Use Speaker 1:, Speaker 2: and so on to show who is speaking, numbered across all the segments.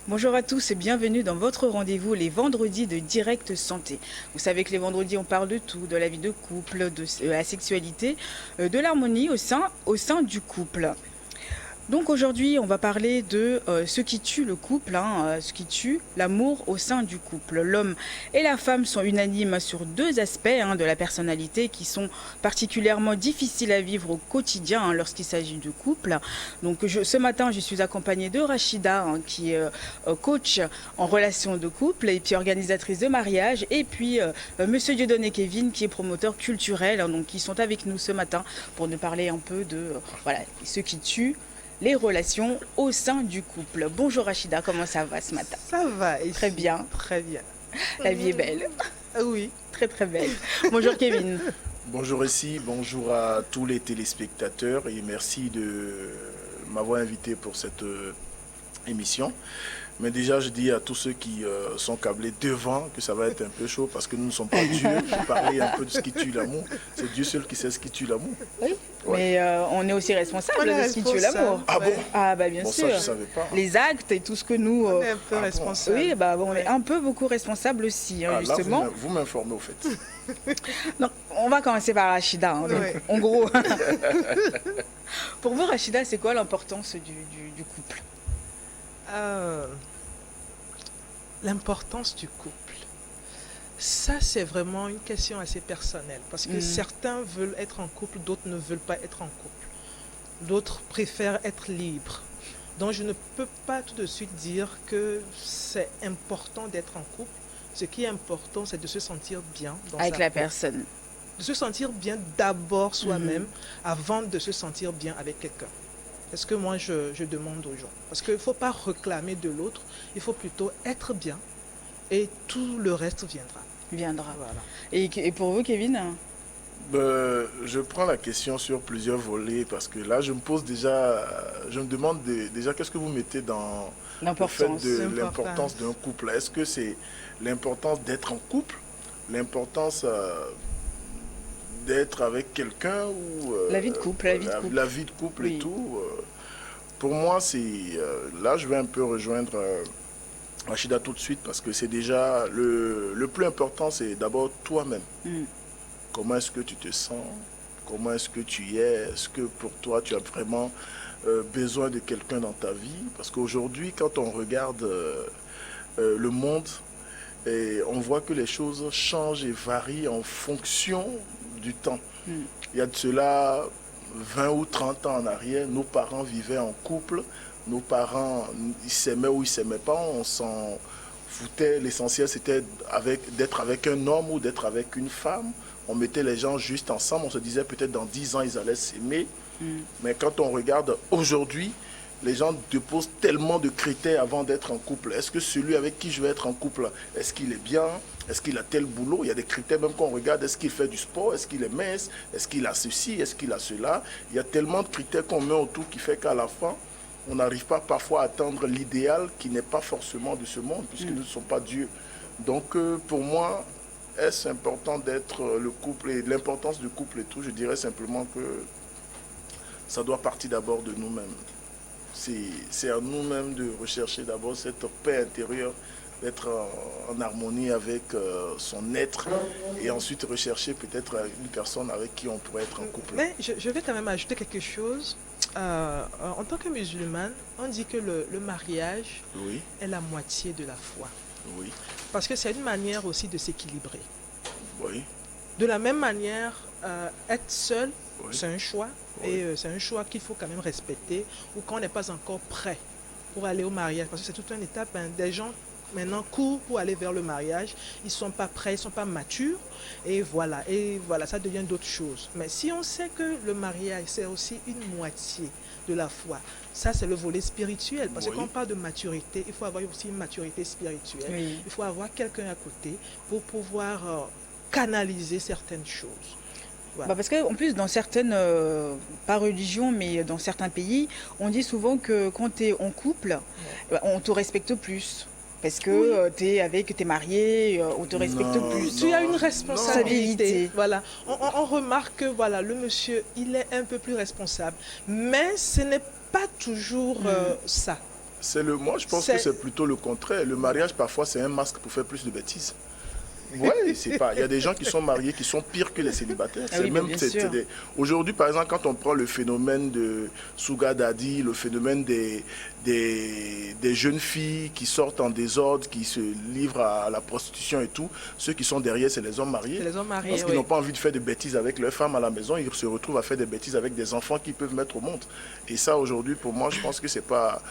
Speaker 1: Bonjour à tous et bienvenue dans votre rendez-vous les vendredis de Direct Santé. Vous savez que les vendredis on parle de tout, de la vie de couple, de la sexualité, de l'harmonie au sein du couple. Donc aujourd'hui, on va parler de ce qui tue le couple, ce qui tue l'amour au sein du couple. L'homme et la femme sont unanimes sur deux aspects de la personnalité qui sont particulièrement difficiles à vivre au quotidien lorsqu'il s'agit de couple. Donc ce matin, je suis accompagnée de Rachida, qui est coach en relation de couple et puis organisatrice de mariage, et puis Monsieur Dieudonné Kevin, qui est promoteur culturel, donc qui sont avec nous ce matin pour nous parler un peu de ce qui tue les relations au sein du couple. Bonjour Rachida, comment ça va ce matin?
Speaker 2: Ça va. Et
Speaker 1: très bien.
Speaker 2: Très bien.
Speaker 1: La vie est belle.
Speaker 2: Oui.
Speaker 1: Très très belle. Bonjour Kevin.
Speaker 3: Bonjour ici, bonjour à tous les téléspectateurs et merci de m'avoir invité pour cette émission. Mais déjà, je dis à tous ceux qui sont câblés devant que ça va être un peu chaud parce que nous ne sommes pas Dieu pour parler un peu de ce qui tue l'amour. C'est Dieu seul qui sait ce qui tue l'amour.
Speaker 1: Oui, mais on est aussi responsable de ce qui tue l'amour.
Speaker 3: Ah bon?
Speaker 1: Ah bah bien sûr.
Speaker 3: Ça, je savais pas.
Speaker 1: Les actes et tout ce que nous...
Speaker 2: On est un peu responsable.
Speaker 1: Oui, on est un peu beaucoup responsable aussi, justement.
Speaker 3: Là, vous m'informez au fait.
Speaker 1: Donc, on va commencer par Rachida, en gros. Pour vous, Rachida, c'est quoi l'importance du couple?
Speaker 2: L'importance du couple, ça c'est vraiment une question assez personnelle parce que certains veulent être en couple, d'autres ne veulent pas être en couple, d'autres préfèrent être libres. Donc je ne peux pas tout de suite dire que c'est important d'être en couple. Ce qui est important, c'est de se sentir bien dans
Speaker 1: avec la personne,
Speaker 2: de se sentir bien d'abord soi-même avant de se sentir bien avec quelqu'un. C'est ce que moi je demande aux gens. Parce qu'il ne faut pas réclamer de l'autre, il faut plutôt être bien et tout le reste viendra.
Speaker 1: Voilà. Et pour vous, Kevin?
Speaker 3: Je prends la question sur plusieurs volets parce que là, je me demande déjà qu'est-ce que vous mettez dans l'importance d'un couple. Est-ce que c'est l'importance d'être en couple, l'importance d'être avec quelqu'un ou
Speaker 1: la vie de couple,
Speaker 3: la vie de couple
Speaker 1: oui.
Speaker 3: Et tout. Pour moi, là, je vais un peu rejoindre Rachida tout de suite parce que c'est déjà le plus important, c'est d'abord toi-même. Comment est-ce que tu te sens? Comment est-ce que tu es? Est-ce que pour toi, tu as vraiment besoin de quelqu'un dans ta vie? Parce qu'aujourd'hui, quand on regarde le monde, et on voit que les choses changent et varient en fonction du temps. Il y a de cela 20 ou 30 ans en arrière, nos parents vivaient en couple, nos parents, ils s'aimaient ou ils ne s'aimaient pas, on s'en foutait. L'essentiel, c'était d'être avec un homme ou d'être avec une femme. On mettait les gens juste ensemble, on se disait peut-être dans 10 ans, ils allaient s'aimer. Mais quand on regarde aujourd'hui, les gens déposent tellement de critères avant d'être en couple. Est-ce que celui avec qui je vais être en couple, est-ce qu'il est bien? Est-ce qu'il a tel boulot? Il y a des critères même qu'on regarde. Est-ce qu'il fait du sport? Est-ce qu'il est mince? Est-ce qu'il a ceci? Est-ce qu'il a cela? Il y a tellement de critères qu'on met autour qui fait qu'à la fin, on n'arrive pas parfois à atteindre l'idéal qui n'est pas forcément de ce monde puisque nous ne sommes pas Dieu. Donc pour moi, est-ce important d'être le couple et l'importance du couple et tout? Je dirais simplement que ça doit partir d'abord de nous-mêmes. C'est à nous-mêmes de rechercher d'abord cette paix intérieure, d'être en harmonie avec son être et ensuite rechercher peut-être une personne avec qui on pourrait être en couple.
Speaker 2: Mais je vais quand même ajouter quelque chose. En tant que musulmane, on dit que le mariage est la moitié de la foi.
Speaker 3: Oui.
Speaker 2: Parce que c'est une manière aussi de s'équilibrer.
Speaker 3: Oui.
Speaker 2: De la même manière, être seul, c'est un choix. Et c'est un choix qu'il faut quand même respecter ou qu'on n'est pas encore prêt pour aller au mariage. Parce que c'est toute une étape. Des gens maintenant courent pour aller vers le mariage. Ils ne sont pas prêts, ils ne sont pas matures. Et voilà, ça devient d'autres choses. Mais si on sait que le mariage, c'est aussi une moitié de la foi, ça c'est le volet spirituel. Parce que quand on parle de maturité, il faut avoir aussi une maturité spirituelle. Oui. Il faut avoir quelqu'un à côté pour pouvoir canaliser certaines choses.
Speaker 1: Voilà. Parce qu'en plus, dans certaines, pas religions, mais dans certains pays, on dit souvent que quand tu es en couple, on te respecte plus. Parce que t'es marié, on te respecte plus.
Speaker 2: Tu as une responsabilité. Voilà. On remarque que voilà, le monsieur, il est un peu plus responsable. Mais ce n'est pas toujours ça.
Speaker 3: Moi, je pense que c'est plutôt le contraire. Le mariage, parfois, c'est un masque pour faire plus de bêtises. Oui, c'est pas. Il y a des gens qui sont mariés qui sont pires que les célibataires.
Speaker 1: Ah oui,
Speaker 3: même.
Speaker 1: bien sûr.
Speaker 3: Aujourd'hui, par exemple, quand on prend le phénomène de Sugar Daddy, le phénomène des jeunes filles qui sortent en désordre, qui se livrent à la prostitution et tout, ceux qui sont derrière, c'est les hommes mariés.
Speaker 2: Les hommes mariés,
Speaker 3: parce qu'ils n'ont pas envie de faire des bêtises avec leurs femmes à la maison, ils se retrouvent à faire des bêtises avec des enfants qu'ils peuvent mettre au monde. Et ça, aujourd'hui, pour moi, je pense que c'est pas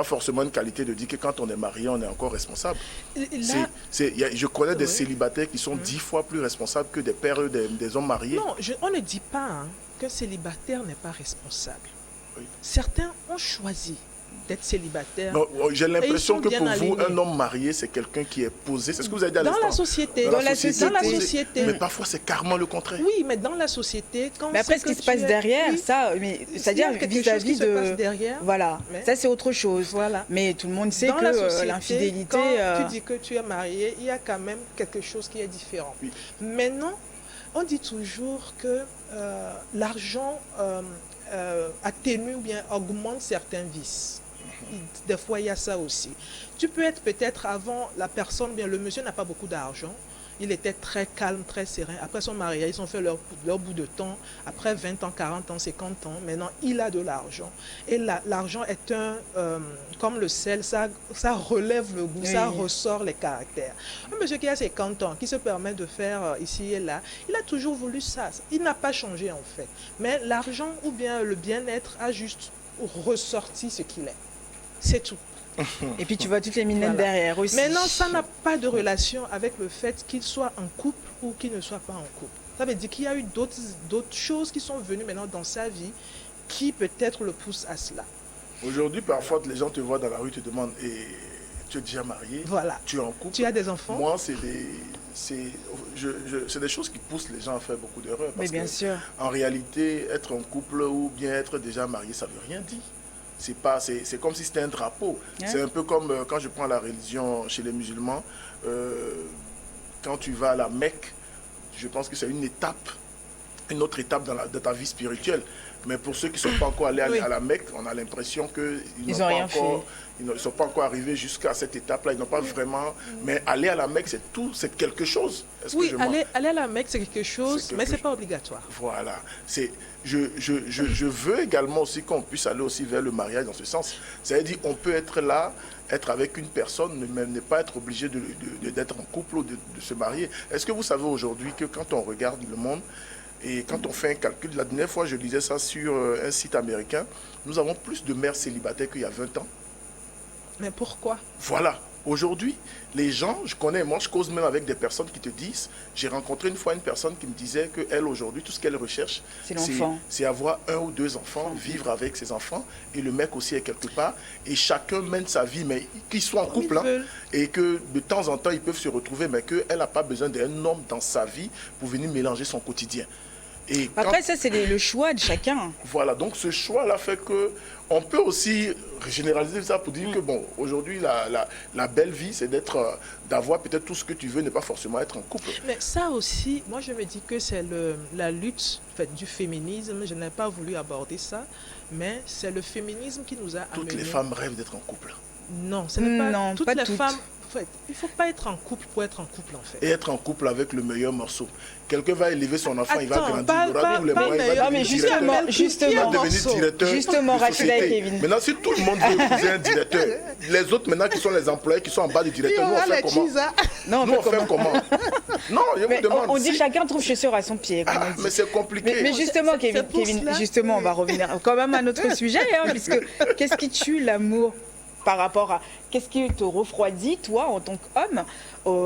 Speaker 3: forcément une qualité de dire que quand on est marié, on est encore responsable. Je connais des célibataires qui sont 10 fois plus responsables que des pères des hommes mariés.
Speaker 2: Non, on ne dit pas qu'un célibataire n'est pas responsable.
Speaker 3: Oui.
Speaker 2: Certains ont choisi d'être célibataires.
Speaker 3: J'ai l'impression que pour vous, un homme marié, c'est quelqu'un qui est posé. C'est ce que vous avez dit à l'instant.
Speaker 2: Dans la société.
Speaker 1: Dans la société.
Speaker 3: Mais parfois, c'est carrément le contraire.
Speaker 2: Oui, mais dans la société, quand
Speaker 1: mais après, ce qui se passe derrière, ça, c'est-à-dire vis-à-vis de...
Speaker 2: derrière,
Speaker 1: voilà, ça c'est autre chose.
Speaker 2: Voilà.
Speaker 1: Mais tout le monde sait
Speaker 2: dans
Speaker 1: que l'infidélité...
Speaker 2: Quand tu dis que tu es marié, il y a quand même quelque chose qui est différent.
Speaker 3: Oui.
Speaker 2: Maintenant, on dit toujours que l'argent atténue ou bien augmente certains vices. Des fois, il y a ça aussi. Tu peux être peut-être avant, la personne, bien le monsieur n'a pas beaucoup d'argent. Il était très calme, très serein. Après son mariage, ils ont fait leur bout de temps. Après 20 ans, 40 ans, 50 ans, maintenant, il a de l'argent. Et l'argent est comme le sel, ça relève le goût, ça ressort les caractères. Un monsieur qui a 50 ans, qui se permet de faire ici et là, il a toujours voulu ça. Il n'a pas changé en fait. Mais l'argent ou bien le bien-être a juste ressorti ce qu'il est. C'est tout.
Speaker 1: Et puis tu vois toutes les minettes derrière aussi.
Speaker 2: Maintenant, ça n'a pas de relation avec le fait qu'il soit en couple ou qu'il ne soit pas en couple. Ça veut dire qu'il y a eu d'autres choses qui sont venues maintenant dans sa vie qui peut-être le poussent à cela.
Speaker 3: Aujourd'hui, parfois, les gens te voient dans la rue, te demandent tu es déjà marié,
Speaker 2: voilà.
Speaker 3: Tu es en couple.
Speaker 2: Tu as des enfants.
Speaker 3: Moi, c'est des choses qui poussent les gens à faire beaucoup d'erreurs.
Speaker 1: Mais bien sûr.
Speaker 3: En réalité, être en couple ou bien être déjà marié, ça ne veut rien dire. C'est comme si c'était un drapeau. Ouais. C'est un peu comme quand je prends la religion chez les musulmans, quand tu vas à la Mecque, je pense que c'est une autre étape dans ta vie spirituelle. Mais pour ceux qui ne sont pas encore allés à la Mecque, on a l'impression qu'ils ne sont pas encore arrivés jusqu'à cette étape-là. Ils n'ont pas vraiment... Mais aller à la Mecque, c'est tout, c'est quelque chose.
Speaker 2: Oui, aller à la Mecque, c'est quelque chose, mais ce n'est pas obligatoire.
Speaker 3: Voilà. Je veux également aussi qu'on puisse aller aussi vers le mariage dans ce sens. C'est-à-dire qu'on peut être là, être avec une personne, mais ne pas être obligé d'être en couple ou de se marier. Est-ce que vous savez aujourd'hui que quand on regarde le monde, et quand on fait un calcul, la dernière fois je lisais ça sur un site américain, nous avons plus de mères célibataires qu'il y a 20 ans.
Speaker 2: Mais pourquoi?
Speaker 3: Voilà. Aujourd'hui, les gens, je cause même avec des personnes qui te disent, j'ai rencontré une fois une personne qui me disait qu'elle aujourd'hui, tout ce qu'elle recherche, c'est avoir 1 ou 2 enfants, vivre avec ses enfants, et le mec aussi est quelque part, et chacun mène sa vie, mais qu'ils soient en couple, et que de temps en temps, ils peuvent se retrouver, mais qu'elle n'a pas besoin d'un homme dans sa vie pour venir mélanger son quotidien.
Speaker 1: Et après, ça, c'est le choix de chacun.
Speaker 3: Voilà, donc ce choix-là fait que on peut aussi généraliser ça pour dire que, bon, aujourd'hui, la belle vie, c'est d'avoir peut-être tout ce que tu veux, ne pas forcément être en couple.
Speaker 2: Mais ça aussi, moi, je me dis que c'est la lutte du féminisme. Je n'ai pas voulu aborder ça, mais c'est le féminisme qui nous a amené...
Speaker 3: Toutes les femmes rêvent d'être en couple.
Speaker 2: Non, ce n'est pas...
Speaker 1: Non,
Speaker 2: toutes
Speaker 1: pas
Speaker 2: les
Speaker 1: toutes.
Speaker 2: femmes... En fait, il ne faut pas être en couple pour être en couple, en fait.
Speaker 3: Et être en couple avec le meilleur morceau. Quelqu'un va élever son enfant, il va grandir, il
Speaker 2: aura
Speaker 3: les moyens, il va devenir directeur.
Speaker 1: Justement, Rachida et Kevin.
Speaker 3: Maintenant, si tout le monde veut épouser un directeur, les autres maintenant qui sont les employés, qui sont en bas du directeur, nous on fait comment? Nous on fait comment? Non, je vous demande.
Speaker 1: On dit chacun trouve chaussure à son pied.
Speaker 3: Mais c'est compliqué.
Speaker 1: Mais justement, Kevin, justement, on va revenir quand même à notre sujet, puisque qu'est-ce qui tue l'amour par rapport à... Qu'est-ce qui te refroidit, toi, en tant qu'homme,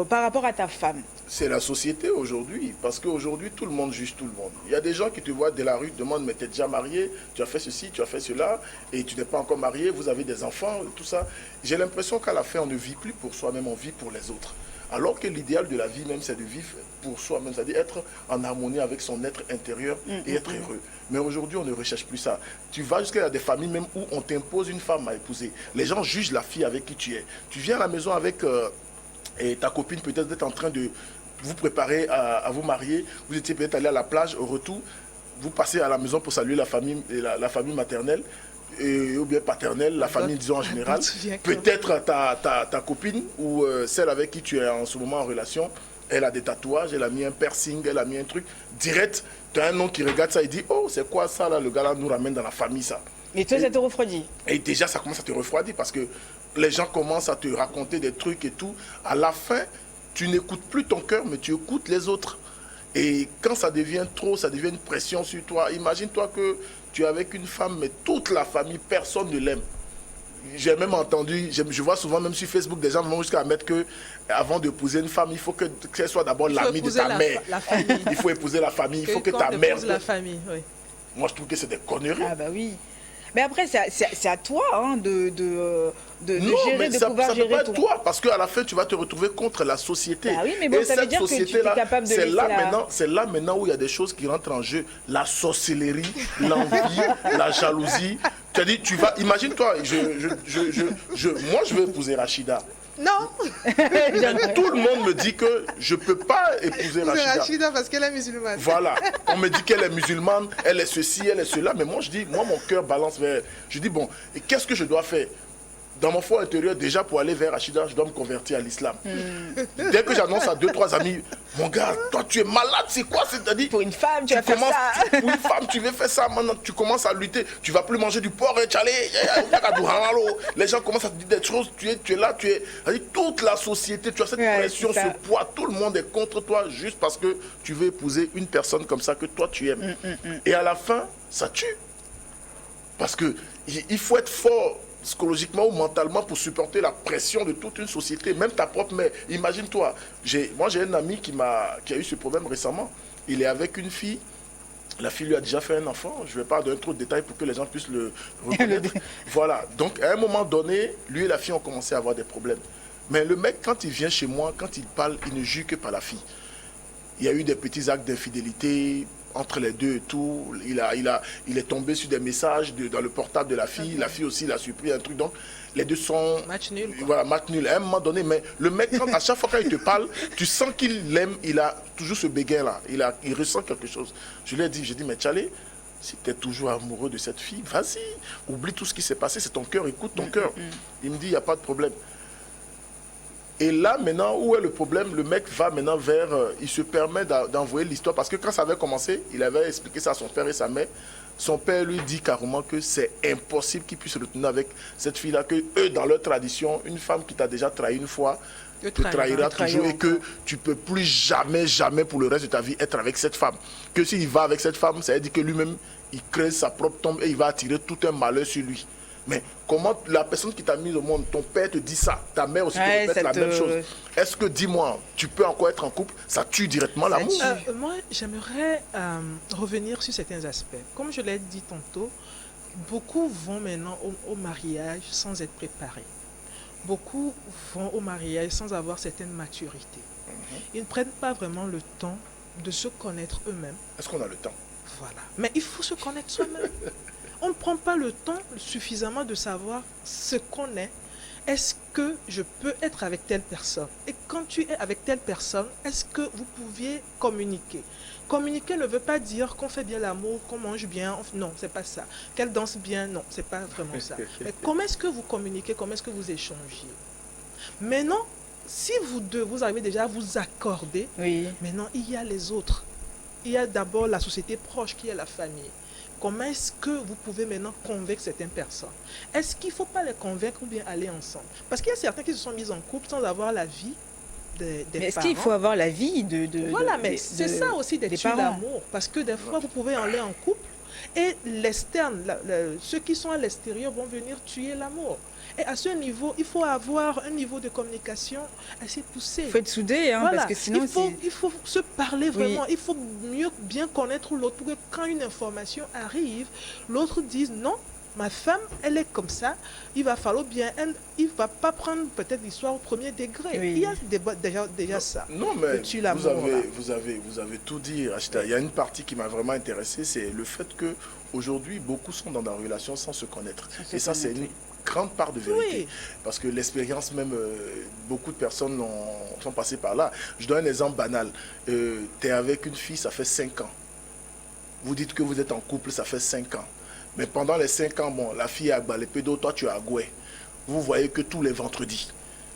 Speaker 1: par rapport à ta femme?
Speaker 3: C'est la société aujourd'hui, parce qu'aujourd'hui, tout le monde juge tout le monde. Il y a des gens qui te voient de la rue, te demandent, mais tu es déjà marié, tu as fait ceci, tu as fait cela, et tu n'es pas encore marié, vous avez des enfants, tout ça. J'ai l'impression qu'à la fin, on ne vit plus pour soi-même, on vit pour les autres. Alors que l'idéal de la vie même, c'est de vivre pour soi-même, c'est-à-dire être en harmonie avec son être intérieur et être heureux. Mais aujourd'hui, on ne recherche plus ça. Tu vas jusqu'à des familles même où on t'impose une femme à épouser. Les gens jugent la fille avec qui tu es. Tu viens à la maison avec ta copine, peut-être d'être en train de vous préparer à vous marier. Vous étiez peut-être allé à la plage, au retour, vous passez à la maison pour saluer la famille maternelle. ou bien paternelle, la famille, disons en général. Peut-être ta copine ou celle avec qui tu es en ce moment en relation, elle a des tatouages, elle a mis un piercing, elle a mis un truc. Direct, tu as un nom qui regarde ça et dit, oh, c'est quoi ça là, le gars là nous ramène dans la famille ça.
Speaker 1: Et toi, ça te refroidit.
Speaker 3: Et déjà, ça commence à te refroidir parce que les gens commencent à te raconter des trucs et tout. À la fin, tu n'écoutes plus ton cœur, mais tu écoutes les autres. Et quand ça devient trop, ça devient une pression sur toi. Imagine-toi que tu es avec une femme, mais toute la famille, personne ne l'aime. J'ai même entendu, je vois souvent même sur Facebook des gens vont jusqu'à mettre que avant d'épouser une femme, il faut qu'elle soit d'abord l'amie de ta mère. Il faut épouser la famille, il faut que ta mère...
Speaker 2: la famille, oui.
Speaker 3: Moi, je trouve que c'est des conneries.
Speaker 1: Ah bah oui. Mais après, c'est à toi hein, de
Speaker 3: non,
Speaker 1: gérer,
Speaker 3: mais
Speaker 1: de
Speaker 3: ça,
Speaker 1: pouvoir
Speaker 3: ça
Speaker 1: gérer
Speaker 3: peut pas
Speaker 1: ton...
Speaker 3: être toi, parce qu'à la fin, tu vas te retrouver contre la société.
Speaker 1: Ah oui, mais bon,
Speaker 3: et
Speaker 1: ça veut
Speaker 3: cette
Speaker 1: dire que tu es
Speaker 3: société-là,
Speaker 1: capable de laisser
Speaker 3: c'est là maintenant où il y a des choses qui rentrent en jeu. La sorcellerie, l'envie, la jalousie. Tu as dit, tu vas... Imagine-toi, moi, je veux épouser Rachida.
Speaker 2: Non.
Speaker 3: Tout le monde me dit que je ne peux pas épouser Rachida.
Speaker 2: Parce qu'elle est musulmane.
Speaker 3: Voilà. On me dit qu'elle est musulmane, elle est ceci, elle est cela. Mais moi, je dis, mon cœur balance vers... Je dis, bon, et qu'est-ce que je dois faire? Dans mon fort intérieur, déjà pour aller vers Rachida, je dois me convertir à l'islam. Dès que j'annonce à 2-3 amis, mon gars, toi tu es malade, c'est quoi? C'est-à-dire,
Speaker 1: pour une femme, tu vas faire ça.
Speaker 3: Pour une femme, tu veux faire ça, maintenant tu commences à lutter. Tu vas plus manger du porc, les gens commencent à te dire des choses, tu es là, tu es... Toute la société, tu as cette pression, ce poids, tout le monde est contre toi juste parce que tu veux épouser une personne comme ça que toi tu aimes. Et à la fin, ça tue. Parce que il faut être fort psychologiquement ou mentalement pour supporter la pression de toute une société, même ta propre mère. Imagine-toi, moi j'ai un ami qui a eu ce problème récemment. Il est avec une fille, la fille lui a déjà fait un enfant, je ne vais pas donner trop de détails pour que les gens puissent le reconnaître. Voilà, donc à un moment donné, lui et la fille ont commencé à avoir des problèmes. Mais le mec, quand il vient chez moi, quand il parle, il ne jure que par la fille. Il y a eu des petits actes d'infidélité entre les deux et tout. Il est tombé sur des messages dans le portable de la fille. La fille aussi, il a surpris un truc. Donc, les deux sont...
Speaker 2: Match nul.
Speaker 3: Voilà, match nul. À un moment donné, mais le mec, à chaque fois qu'il te parle, tu sens qu'il l'aime. Il a toujours ce béguin-là. Il ressent quelque chose. Je lui ai dit, mais Tchalé, si tu es toujours amoureux de cette fille, vas-y. Oublie tout ce qui s'est passé. C'est ton cœur. Écoute ton cœur. Il me dit, il n'y a pas de problème. Et là, maintenant, où est le problème? Le mec va maintenant vers... il se permet d'envoyer l'histoire. Parce que quand ça avait commencé, il avait expliqué ça à son père et sa mère. Son père lui dit carrément que c'est impossible qu'il puisse se retourner avec cette fille-là. Que eux, dans leur tradition, une femme qui t'a déjà trahi une fois, te trahira toujours. Et que tu ne peux plus jamais, jamais pour le reste de ta vie être avec cette femme. Que s'il va avec cette femme, ça veut dire que lui-même, il crée sa propre tombe et il va attirer tout un malheur sur lui. Mais comment la personne qui t'a mis au monde, ton père te dit ça, ta mère aussi te répète la même chose. Est-ce que, dis-moi, tu peux encore être en couple? Ça tue directement l'amour.
Speaker 2: Moi, j'aimerais revenir sur certains aspects. Comme je l'ai dit tantôt, beaucoup vont maintenant au mariage sans être préparés. Beaucoup vont au mariage sans avoir certaine maturité. Ils ne prennent pas vraiment le temps de se connaître eux-mêmes.
Speaker 3: Est-ce qu'on a le temps?
Speaker 2: Voilà. Mais il faut se connaître soi-même. On ne prend pas le temps suffisamment de savoir ce qu'on est. Est-ce que je peux être avec telle personne? Et quand tu es avec telle personne, est-ce que vous pouviez communiquer? Communiquer ne veut pas dire qu'on fait bien l'amour, qu'on mange bien. Non, c'est pas ça. Qu'elle danse bien, non, c'est pas vraiment ça. Mais comment est-ce que vous communiquez? Comment est-ce que vous échangez? Maintenant, si vous deux, vous arrivez déjà à vous accorder, maintenant, il y a les autres. Il y a d'abord la société proche qui est la famille. Comment est-ce que vous pouvez maintenant convaincre certaines personnes? Est-ce qu'il ne faut pas les convaincre ou bien aller ensemble? Parce qu'il y a certains qui se sont mis en couple sans avoir la vie des parents.
Speaker 1: Est-ce qu'il faut avoir la vie de
Speaker 2: voilà, mais c'est ça aussi des tues d'amour. Parce que des fois, vous pouvez aller en couple et l'externe, ceux qui sont à l'extérieur vont venir tuer l'amour. Et à ce niveau, il faut avoir un niveau de communication assez poussé.
Speaker 1: Il faut être soudé, hein, parce que sinon...
Speaker 2: Il faut se parler vraiment. Il faut mieux bien connaître l'autre pour que quand une information arrive, l'autre dise non, ma femme, elle est comme ça, il va falloir bien... il ne va pas prendre peut-être l'histoire au premier degré. Il y a déjà ça.
Speaker 3: Non, mais vous avez tout dit, Rachida. Il y a une partie qui m'a vraiment intéressé, c'est le fait qu'aujourd'hui, beaucoup sont dans une relation sans se connaître. Et ça, c'est une grande part de vérité. Parce que l'expérience même, beaucoup de personnes sont passées par là. Je donne un exemple banal. Tu es avec une fille, ça fait 5 ans. Vous dites que vous êtes en couple, ça fait 5 ans. Mais pendant les 5 ans, bon, la fille est à Balepédo, toi tu es à Goué. Vous voyez que tous les vendredis.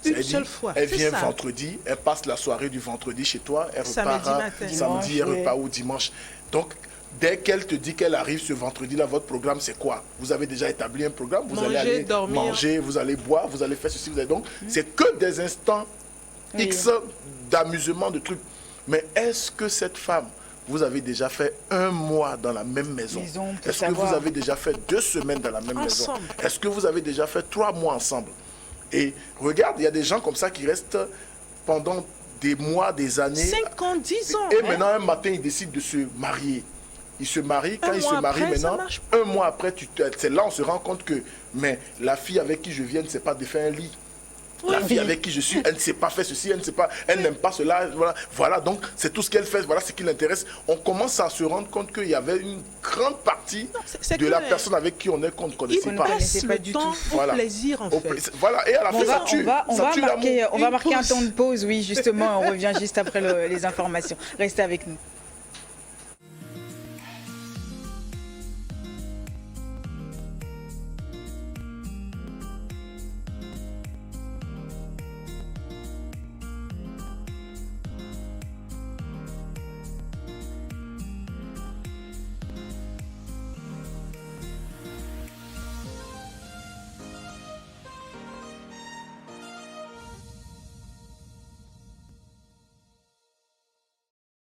Speaker 2: Une seule fois.
Speaker 3: Elle vient
Speaker 2: ça.
Speaker 3: vendredi, elle passe la soirée du vendredi chez toi, elle
Speaker 2: Samedi
Speaker 3: repart
Speaker 2: matin.
Speaker 3: samedi, elle
Speaker 1: Dimanche,
Speaker 3: repart au dimanche. Donc, dès qu'elle te dit qu'elle arrive ce vendredi-là, votre programme c'est quoi? Vous avez déjà établi un programme, vous allez
Speaker 2: Manger,
Speaker 3: aller
Speaker 2: dormir.
Speaker 3: manger, vous allez boire, vous allez faire ceci, vous allez donc. C'est que des instants X d'amusement, de trucs. Mais est-ce que cette femme, vous avez déjà fait 1 mois dans la même maison?
Speaker 1: pour
Speaker 3: Est-ce que
Speaker 1: savoir.
Speaker 3: vous avez déjà fait 2 semaines dans la même maison?
Speaker 2: Ensemble.
Speaker 3: Est-ce que vous avez déjà fait 3 mois ensemble? Et regarde, il y a des gens comme ça qui restent pendant des mois, des années.
Speaker 2: 5 ans, 10 ans.
Speaker 3: Et
Speaker 2: hein.
Speaker 3: maintenant, un matin, ils décident de se marier. Ils se marient. Quand
Speaker 2: Un
Speaker 3: ils
Speaker 2: mois
Speaker 3: se marient
Speaker 2: après, ça
Speaker 3: maintenant,
Speaker 2: marche
Speaker 3: 1 mois après, c'est là on se rend compte que mais la fille avec qui je viens ne sait pas défaire un lit. La fille avec qui je suis, elle ne sait pas faire ceci, elle n'aime pas cela. Voilà, donc c'est tout ce qu'elle fait, voilà ce qui l'intéresse. On commence à se rendre compte qu'il y avait une grande partie
Speaker 2: c'est
Speaker 3: de
Speaker 2: que
Speaker 3: la personne avec qui on est qu'on ne connaissait
Speaker 2: Il
Speaker 3: pas.
Speaker 2: passe
Speaker 1: pas
Speaker 2: le
Speaker 1: du
Speaker 2: temps
Speaker 1: tout.
Speaker 2: au
Speaker 3: Voilà.
Speaker 2: plaisir, en fait.
Speaker 3: Voilà, et à la fin, ça tue.
Speaker 1: On
Speaker 3: Ça
Speaker 1: va
Speaker 3: tue
Speaker 1: marquer,
Speaker 3: l'amour.
Speaker 1: on va
Speaker 2: Une
Speaker 1: marquer un
Speaker 2: pause.
Speaker 1: temps de pause, oui, justement, on revient juste après les informations. Restez avec nous.